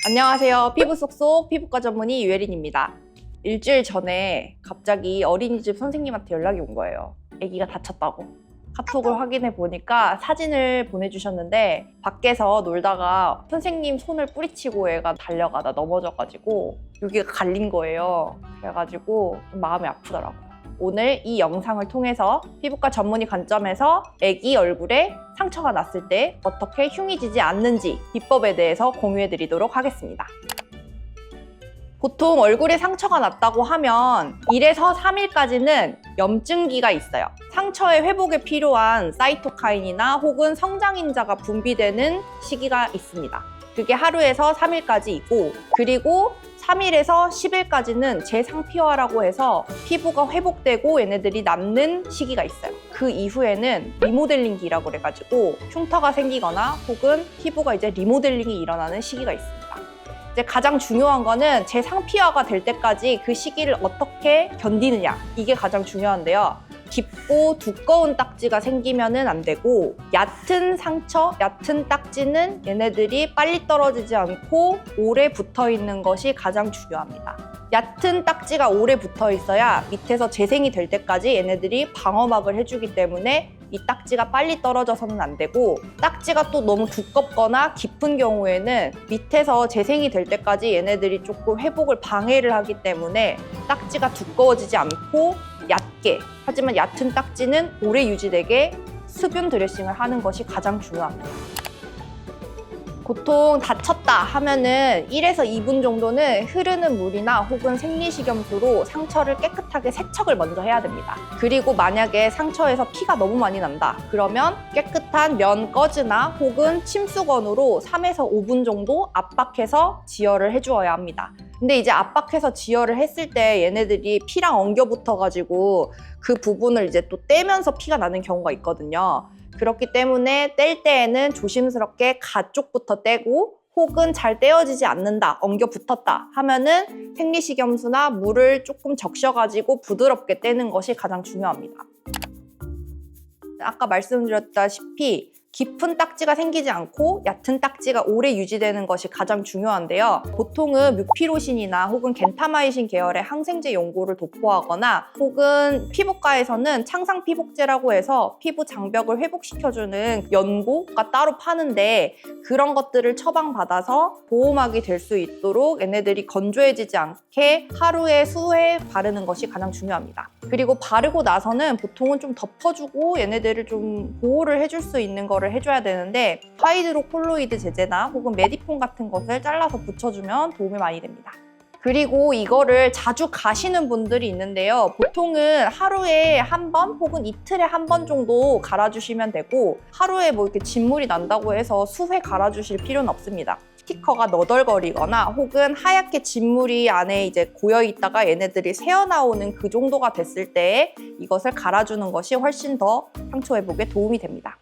안녕하세요. 피부 쏙쏙 피부과 전문의 유혜린입니다. 일주일 전에 갑자기 어린이집 선생님한테 연락이 온 거예요. 아기가 다쳤다고. 카톡을 확인해 보니까 사진을 보내주셨는데 밖에서 놀다가 선생님 손을 뿌리치고 애가 달려가다 넘어져가지고 여기가 갈린 거예요. 그래가지고 좀 마음이 아프더라고요. 오늘 이 영상을 통해서 피부과 전문의 관점에서 아기 얼굴에 상처가 났을 때 어떻게 흉이 지지 않는지 비법에 대해서 공유해 드리도록 하겠습니다. 보통 얼굴에 상처가 났다고 하면 1에서 3일까지는 염증기가 있어요. 상처의 회복에 필요한 사이토카인이나 혹은 성장인자가 분비되는 시기가 있습니다. 그게 하루에서 3일까지 있고, 그리고 3일에서 10일까지는 재상피화라고 해서 피부가 회복되고 얘네들이 남는 시기가 있어요. 그 이후에는 리모델링기라고 그래가지고 흉터가 생기거나 혹은 피부가 이제 리모델링이 일어나는 시기가 있습니다. 이제 가장 중요한 거는 재상피화가 될 때까지 그 시기를 어떻게 견디느냐, 이게 가장 중요한데요. 깊고 두꺼운 딱지가 생기면은 안 되고, 얕은 상처, 얕은 딱지는 얘네들이 빨리 떨어지지 않고 오래 붙어 있는 것이 가장 중요합니다. 얕은 딱지가 오래 붙어 있어야 밑에서 재생이 될 때까지 얘네들이 방어막을 해주기 때문에 이 딱지가 빨리 떨어져서는 안 되고, 딱지가 또 너무 두껍거나 깊은 경우에는 밑에서 재생이 될 때까지 얘네들이 조금 회복을 방해를 하기 때문에 딱지가 두꺼워지지 않고 얕게, 하지만 얕은 딱지는 오래 유지되게 수분 드레싱을 하는 것이 가장 중요합니다. 보통 다쳤다 하면은 1에서 2분 정도는 흐르는 물이나 혹은 생리식염수로 상처를 깨끗하게 세척을 먼저 해야 됩니다. 그리고 만약에 상처에서 피가 너무 많이 난다 그러면 깨끗한 면 꺼즈나 혹은 침수건으로 3에서 5분 정도 압박해서 지혈을 해주어야 합니다. 근데 이제 압박해서 지혈을 했을 때 얘네들이 피랑 엉겨 붙어가지고 그 부분을 이제 또 떼면서 피가 나는 경우가 있거든요. 그렇기 때문에 뗄 때에는 조심스럽게 가 쪽부터 떼고, 혹은 잘 떼어지지 않는다, 엉겨 붙었다 하면은 생리식염수나 물을 조금 적셔가지고 부드럽게 떼는 것이 가장 중요합니다. 아까 말씀드렸다시피 깊은 딱지가 생기지 않고 얕은 딱지가 오래 유지되는 것이 가장 중요한데요. 보통은 뮤피로신이나 혹은 겐타마이신 계열의 항생제 연고를 도포하거나, 혹은 피부과에서는 창상피복제라고 해서 피부 장벽을 회복시켜주는 연고가 따로 파는데, 그런 것들을 처방받아서 보호막이 될 수 있도록 얘네들이 건조해지지 않게 하루에 수회 바르는 것이 가장 중요합니다. 그리고 바르고 나서는 보통은 좀 덮어주고 얘네들을 좀 보호를 해줄 수 있는 거를 해줘야 되는데, 하이드로콜로이드 제제나 혹은 메디폼 같은 것을 잘라서 붙여주면 도움이 많이 됩니다. 그리고 이거를 자주 가시는 분들이 있는데요. 보통은 하루에 한 번 혹은 이틀에 한 번 정도 갈아주시면 되고, 하루에 뭐 이렇게 진물이 난다고 해서 수회 갈아주실 필요는 없습니다. 스티커가 너덜거리거나 혹은 하얗게 진물이 안에 이제 고여 있다가 얘네들이 새어나오는 그 정도가 됐을 때 이것을 갈아주는 것이 훨씬 더 상처 회복에 도움이 됩니다.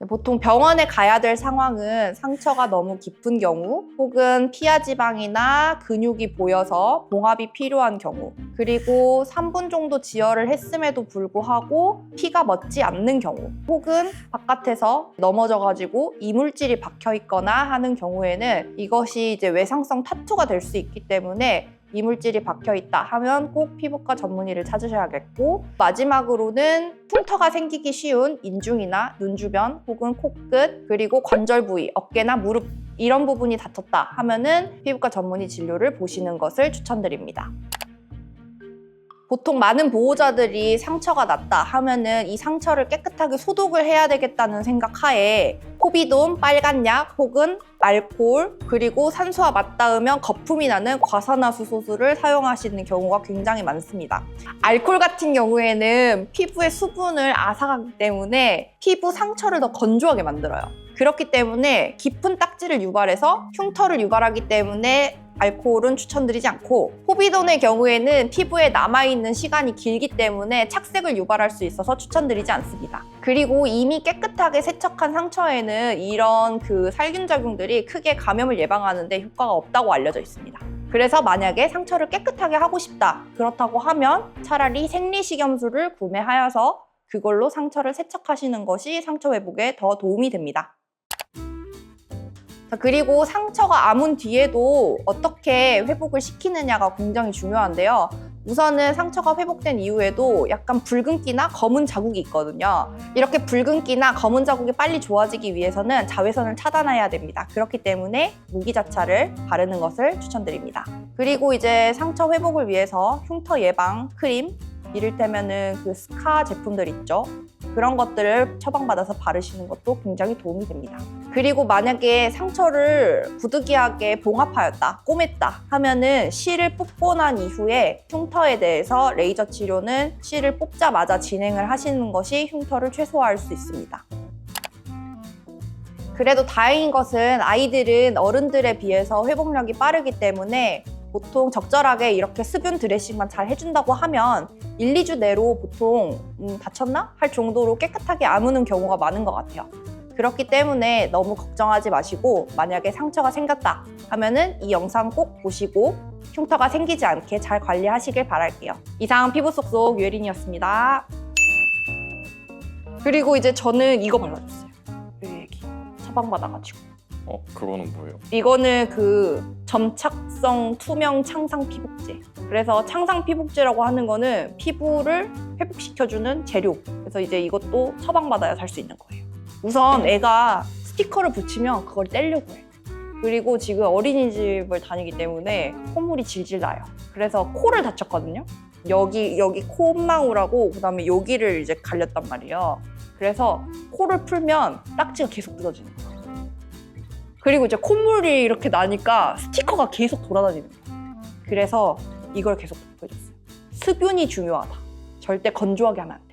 보통 병원에 가야 될 상황은 상처가 너무 깊은 경우, 혹은 피하 지방이나 근육이 보여서 봉합이 필요한 경우, 그리고 3분 정도 지혈을 했음에도 불구하고 피가 멎지 않는 경우, 혹은 바깥에서 넘어져가지고 이물질이 박혀 있거나 하는 경우에는 이것이 이제 외상성 타투가 될 수 있기 때문에 이물질이 박혀있다 하면 꼭 피부과 전문의를 찾으셔야겠고, 마지막으로는 흉터가 생기기 쉬운 인중이나 눈 주변 혹은 코끝, 그리고 관절 부위, 어깨나 무릎, 이런 부분이 다쳤다 하면은 피부과 전문의 진료를 보시는 것을 추천드립니다. 보통 많은 보호자들이 상처가 났다 하면은 이 상처를 깨끗하게 소독을 해야 되겠다는 생각 하에 포비돈, 빨간약 혹은 알코올, 그리고 산소와 맞닿으면 거품이 나는 과산화수소수를 사용하시는 경우가 굉장히 많습니다. 알코올 같은 경우에는 피부의 수분을 앗아가기 때문에 피부 상처를 더 건조하게 만들어요. 그렇기 때문에 깊은 딱지를 유발해서 흉터를 유발하기 때문에 알코올은 추천드리지 않고, 포비돈의 경우에는 피부에 남아있는 시간이 길기 때문에 착색을 유발할 수 있어서 추천드리지 않습니다. 그리고 이미 깨끗하게 세척한 상처에는 이런 그 살균 작용들이 크게 감염을 예방하는 데 효과가 없다고 알려져 있습니다. 그래서 만약에 상처를 깨끗하게 하고 싶다, 그렇다고 하면 차라리 생리식염수를 구매하여서 그걸로 상처를 세척하시는 것이 상처 회복에 더 도움이 됩니다. 그리고 상처가 아문 뒤에도 어떻게 회복을 시키느냐가 굉장히 중요한데요. 우선은 상처가 회복된 이후에도 약간 붉은기나 검은 자국이 있거든요. 이렇게 붉은기나 검은 자국이 빨리 좋아지기 위해서는 자외선을 차단해야 됩니다. 그렇기 때문에 무기자차를 바르는 것을 추천드립니다. 그리고 이제 상처 회복을 위해서 흉터 예방 크림, 이를테면은 그 스카 제품들 있죠. 그런 것들을 처방받아서 바르시는 것도 굉장히 도움이 됩니다. 그리고 만약에 상처를 부득이하게 봉합하였다, 꼬맸다 하면은 실을 뽑고 난 이후에 흉터에 대해서 레이저 치료는 실을 뽑자마자 진행을 하시는 것이 흉터를 최소화할 수 있습니다. 그래도 다행인 것은 아이들은 어른들에 비해서 회복력이 빠르기 때문에 보통 적절하게 이렇게 수분 드레싱만 잘 해준다고 하면 1, 2주 내로 보통 다쳤나? 할 정도로 깨끗하게 아무는 경우가 많은 것 같아요. 그렇기 때문에 너무 걱정하지 마시고 만약에 상처가 생겼다 하면은 이 영상 꼭 보시고 흉터가 생기지 않게 잘 관리하시길 바랄게요. 이상 피부 쏙쏙 유혜린이었습니다. 그리고 이제 저는 이거 발라줬어요. 여기 처방받아가지고. 그거는 뭐예요? 이거는 그 점착성 투명 창상 피복제. 그래서 창상 피복제라고 하는 거는 피부를 회복시켜주는 재료. 그래서 이제 이것도 처방받아야 살 수 있는 거예요. 우선 애가 스티커를 붙이면 그걸 떼려고 해. 그리고 지금 어린이집을 다니기 때문에 콧물이 질질 나요. 그래서 코를 다쳤거든요. 여기 콧망울하고 그다음에 여기를 이제 갈렸단 말이에요. 그래서 코를 풀면 딱지가 계속 뜯어지는 거예요. 그리고 이제 콧물이 이렇게 나니까 스티커가 계속 돌아다니는 거예요. 그래서 이걸 계속 보여줬어요. 수분이 중요하다. 절대 건조하게 하면 안 돼.